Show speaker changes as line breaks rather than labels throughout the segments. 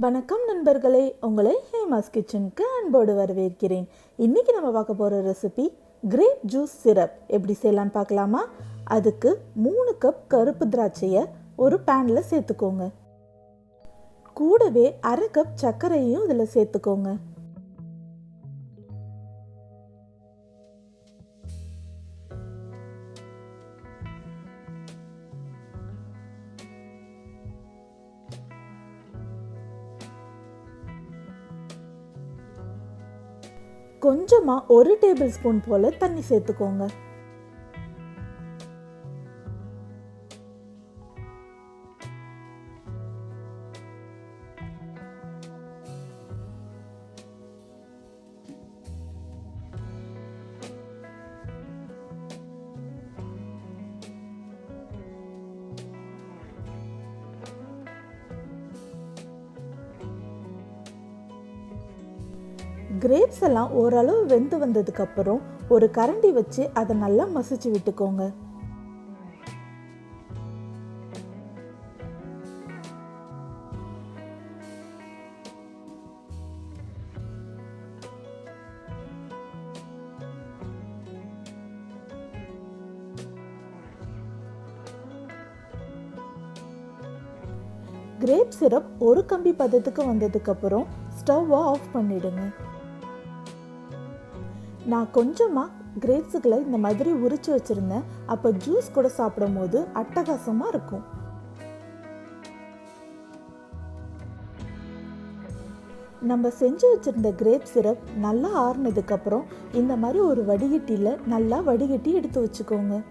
வணக்கம் நண்பர்களே, உங்களை ஹேமாஸ் கிச்சனுக்கு அன்போடு வரவேற்கிறேன். இன்றைக்கி நம்ம பார்க்க போகிற ரெசிபி கிரேப் ஜூஸ் சிரப் எப்படி செய்யலான்னு பார்க்கலாமா? அதுக்கு 3 கப் கருப்பு திராட்சையை ஒரு பேனில் சேர்த்துக்கோங்க. கூடவே அரை கப் சர்க்கரையும் இதில் சேர்த்துக்கோங்க. கொஞ்சமாக 1 டேபிள் ஸ்பூன் போல் தண்ணி சேர்த்துக்கோங்க. கிரேப்ஸ் எல்லாம் ஓரளவு வெந்து வந்ததுக்கப்புறம் ஒரு கரண்டி வச்சு அதை நல்லா மசிச்சு விட்டுக்கோங்க. கிரேப் சிரப் ஒரு கம்பி பதத்துக்கு வந்ததுக்கப்புறம் ஸ்டவ்வை ஆஃப் பண்ணிடுங்க. நான் கொஞ்சமாக கிரேப்ஸுகளை இந்த மாதிரி உரிச்சு வச்சுருந்தேன். அப்போ ஜூஸ் கூட சாப்பிடும் போது அட்டகாசமாக இருக்கும். நம்ம செஞ்சு வச்சுருந்த கிரேப் சிரப் நல்லா ஆறுனதுக்கப்புறம் இந்த மாதிரி ஒரு வடிகட்டியில் நல்லா வடிகட்டி எடுத்து வச்சுக்கோங்க.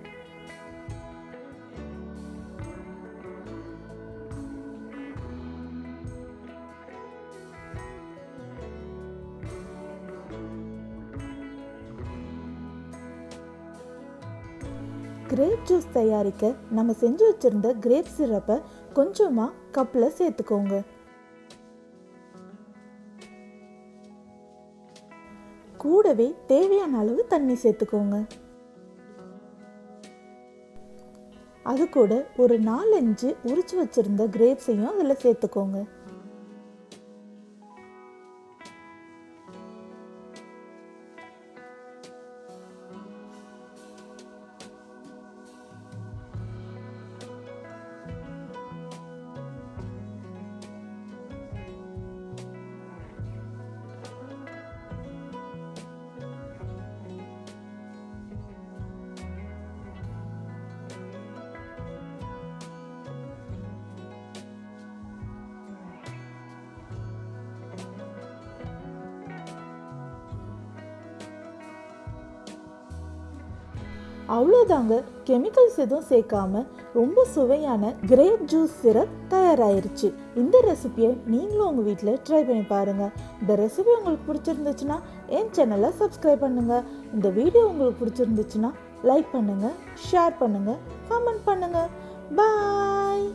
கிரேப் ஜூஸ் தயாரிக்க நம்ம செஞ்சு வச்சிருந்த கிரேப் சிரப்பை கொஞ்சமாக கப்பில் சேர்த்துக்கோங்க. கூடவே தேவையான அளவு தண்ணி சேர்த்துக்கோங்க. அது கூட ஒரு 4-5 உரிச்சு வச்சிருந்த கிரேப்ஸையும் அதில் சேர்த்துக்கோங்க. அவ்வளோதாங்க, கெமிக்கல்ஸ் எதுவும் சேர்க்காம ரொம்ப சுவையான கிரேப் ஜூஸ் சிரப் தயாராயிருச்சு. இந்த ரெசிபியை நீங்களும் உங்கள் வீட்டில் ட்ரை பண்ணி பாருங்கள். இந்த ரெசிபி உங்களுக்கு பிடிச்சிருந்துச்சுன்னா என் சேனலை சப்ஸ்கிரைப் பண்ணுங்கள். இந்த வீடியோ உங்களுக்கு பிடிச்சிருந்துச்சுன்னா லைக் பண்ணுங்கள், ஷேர் பண்ணுங்கள், கமெண்ட் பண்ணுங்கள். பாய்.